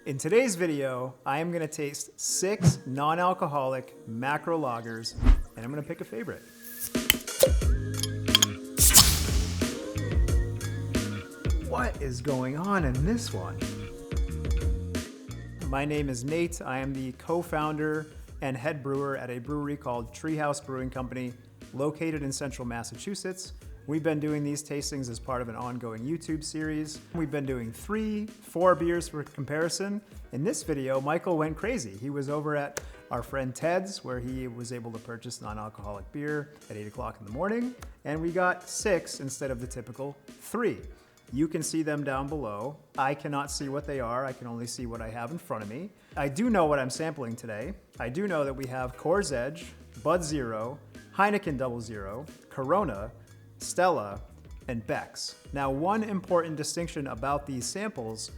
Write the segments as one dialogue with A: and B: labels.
A: In today's video, I am gonna taste 6 non-alcoholic macro lagers, and I'm gonna pick a favorite. What is going on in this one? My name is Nate. I am the co-founder and head brewer at a brewery called House Brewing Company, located in central Massachusetts. We've been doing these tastings as part of an ongoing YouTube series. We've been doing 3, 4 beers for comparison. In this video, Michael went crazy. He was over at our friend Ted's, where he was able to purchase non-alcoholic beer at 8 o'clock in the morning, and we got 6 instead of the typical 3. You can see them down below. I cannot see what they are. I can only see what I have in front of me. I do know what I'm sampling today. I do know that we have Coors Edge, Bud Zero, Heineken Double Zero, Corona, Stella, and Becks. Now, one important distinction about these samples,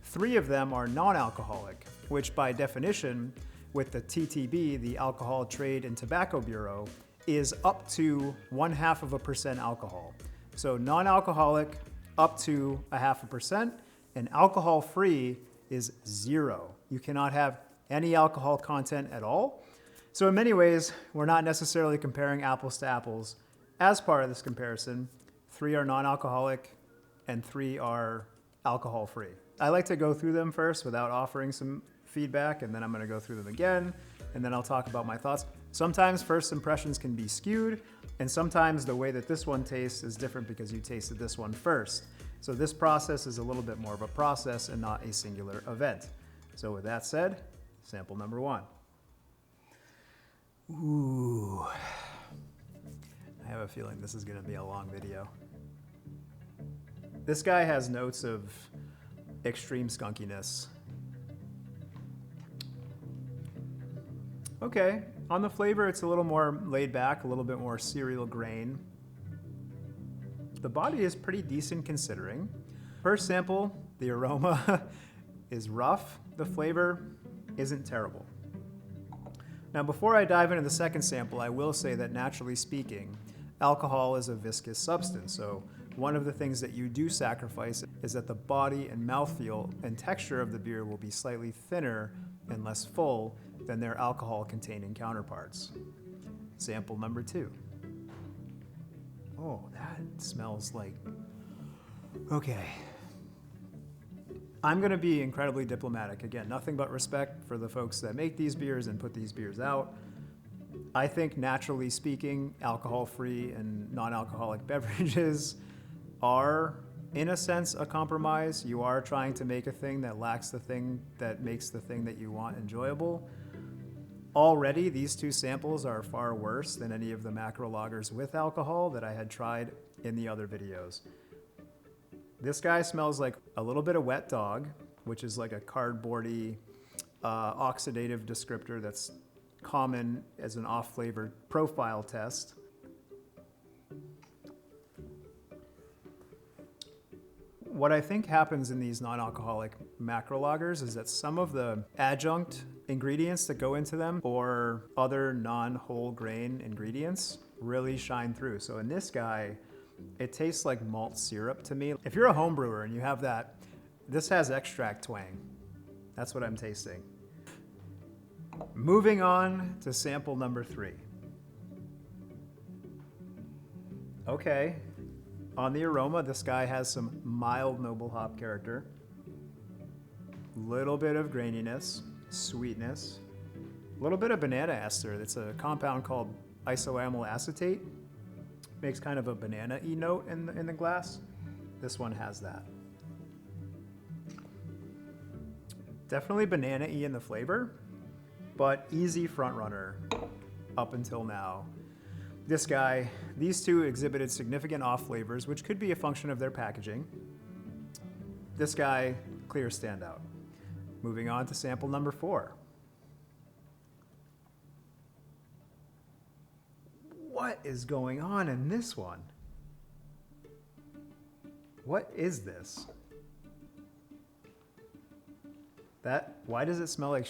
A: 3 of them are non-alcoholic, which by definition, with the TTB, the Alcohol Trade and Tobacco Bureau, is up to 0.5% alcohol. So non-alcoholic, up to 0.5%, and alcohol-free is 0. You cannot have any alcohol content at all. So in many ways, we're not necessarily comparing apples to apples. As part of this comparison, 3 are non-alcoholic and 3 are alcohol-free. I like to go through them first without offering some feedback, and then I'm gonna go through them again, and then I'll talk about my thoughts. Sometimes first impressions can be skewed, and sometimes the way that this one tastes is different because you tasted this one first. So this process is a little bit more of a process and not a singular event. So with that said, sample number 1. Ooh. I have a feeling this is gonna be a long video. This guy has notes of extreme skunkiness. Okay, on the flavor, it's a little more laid back, a little bit more cereal grain. The body is pretty decent considering. First sample, the aroma is rough. The flavor isn't terrible. Now, before I dive into the second sample, I will say that naturally speaking, alcohol is a viscous substance. So one of the things that you do sacrifice is that the body and mouthfeel and texture of the beer will be slightly thinner and less full than their alcohol-containing counterparts. Sample number 2. Oh, that smells like... Okay. I'm gonna be incredibly diplomatic. Again, nothing but respect for the folks that make these beers and put these beers out. I think naturally speaking, alcohol-free and non-alcoholic beverages are, in a sense, a compromise. You are trying to make a thing that lacks the thing that makes the thing that you want enjoyable. Already, these 2 samples are far worse than any of the macro lagers with alcohol that I had tried in the other videos. This guy smells like a little bit of wet dog, which is like a cardboardy, oxidative descriptor that's common as an off-flavor profile test. What I think happens in these non-alcoholic macro lagers is that some of the adjunct ingredients that go into them or other non-whole grain ingredients really shine through. So in this guy, it tastes like malt syrup to me. If you're a home brewer and you have that, this has extract twang. That's what I'm tasting. Moving on to sample number 3. Okay, on the aroma, this guy has some mild noble hop character, little bit of graininess, sweetness, a little bit of banana ester. It's a compound called isoamyl acetate. Makes kind of a banana-y note in the glass. This one has that. Definitely banana-y in the flavor, but easy front runner up until now. This guy, these 2 exhibited significant off flavors, which could be a function of their packaging. This guy, clear standout. Moving on to sample number 4. What is going on in this one? What is this? Why does it smell like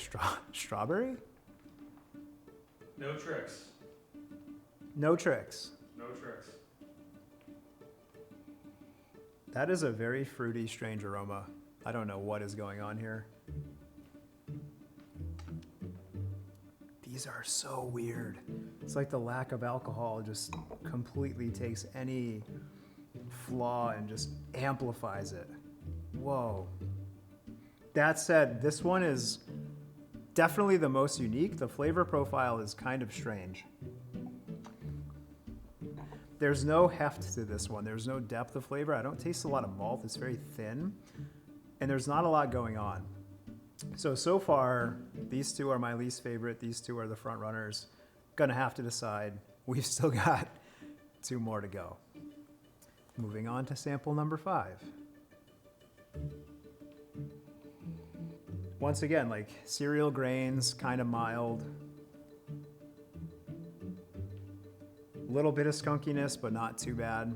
A: strawberry?
B: No tricks.
A: No tricks.
B: No tricks.
A: That is a very fruity, strange aroma. I don't know what is going on here. these are so weird. It's like the lack of alcohol just completely takes any flaw and just amplifies it. Whoa. That said, this one is definitely the most unique. The flavor profile is kind of strange. There's no heft to this one. There's no depth of flavor. I don't taste a lot of malt. It's very thin. And there's not a lot going on. So far, these two are my least favorite. These two are the front runners. Gonna have to decide. We've still got 2 more to go. Moving on to sample number 5. Once again, like cereal grains, kind of mild. Little bit of skunkiness, but not too bad.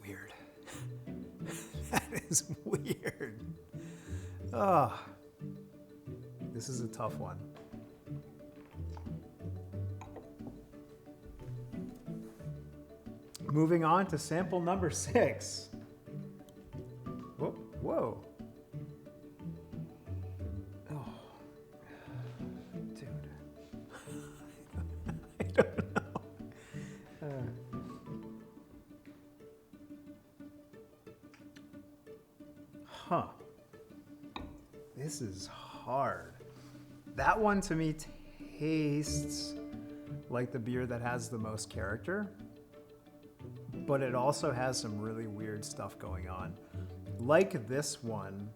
A: Weird. That is weird. Oh, this is a tough one. Moving on to sample number 6. Whoa, whoa. Oh, dude. I don't know. Huh. This is hard. That one to me tastes like the beer that has the most character, but it also has some really weird stuff going on. Like this one,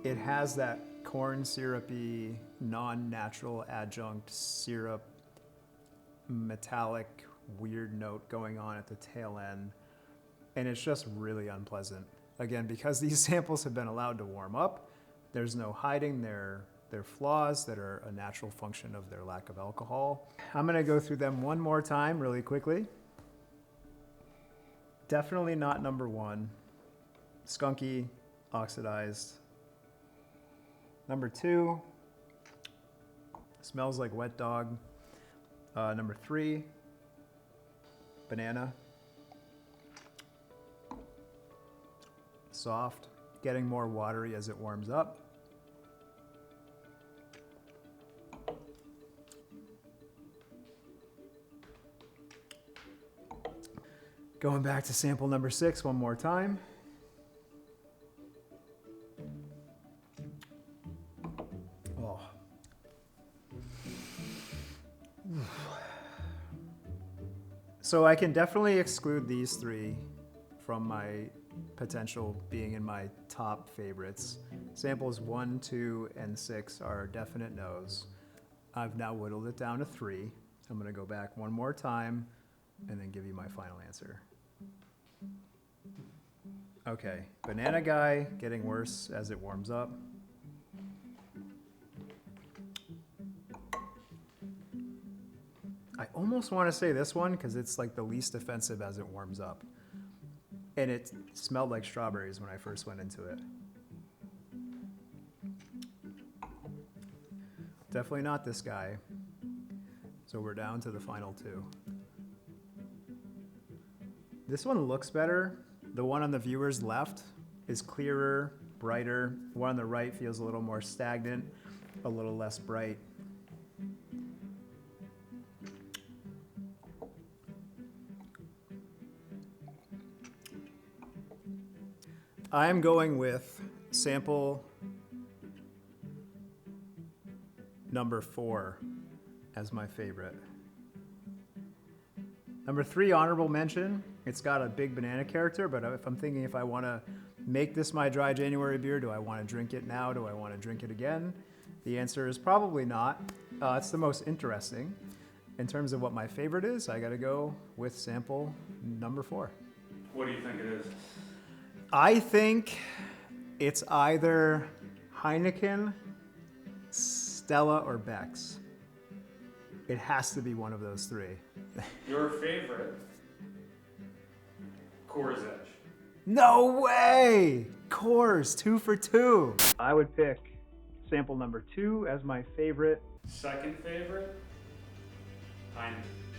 A: it has that corn syrupy, non-natural adjunct syrup, metallic, weird note going on at the tail end, and it's just really unpleasant. Again, because these samples have been allowed to warm up, there's no hiding their flaws that are a natural function of their lack of alcohol. I'm gonna go through them one more time really quickly. Definitely not number 1. Skunky, oxidized. Number 2, smells like wet dog. Number 3, banana. Soft, getting more watery as it warms up. Going back to sample number 6 one more time. Oh. So I can definitely exclude these 3 from my potential being in my top favorites. Samples 1, 2, and 6 are definite no's. I've now whittled it down to 3. I'm gonna go back one more time and then give you my final answer. Okay, banana guy getting worse as it warms up. I almost want to say this one because it's like the least offensive as it warms up. And it smelled like strawberries when I first went into it. Definitely not this guy. So we're down to the final 2. This one looks better. The one on the viewer's left is clearer, brighter. The one on the right feels a little more stagnant, a little less bright. I am going with sample number 4 as my favorite. Number 3, honorable mention. It's got a big banana character, but if I'm thinking if I want to make this my dry January beer, do I want to drink it now? Do I want to drink it again? The answer is probably not. It's the most interesting. In terms of what my favorite is, I got to go with sample number 4.
B: What do you think it is?
A: I think it's either Heineken, Stella, or Becks. It has to be one of those 3.
B: Your favorite? Coors Edge.
A: No way! Coors, 2 for 2. I would pick sample number 2 as my favorite.
B: Second favorite?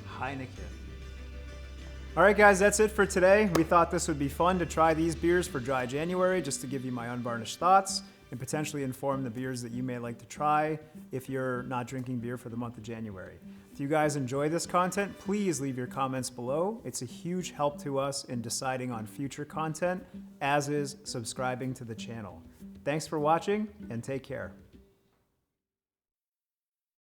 A: Heineken. All right, guys, that's it for today. We thought this would be fun to try these beers for dry January, just to give you my unvarnished thoughts. and potentially inform the beers that you may like to try if you're not drinking beer for the month of January. If you guys enjoy this content, please leave your comments below. It's a huge help to us in deciding on future content, as is subscribing to the channel. Thanks for watching, and take care.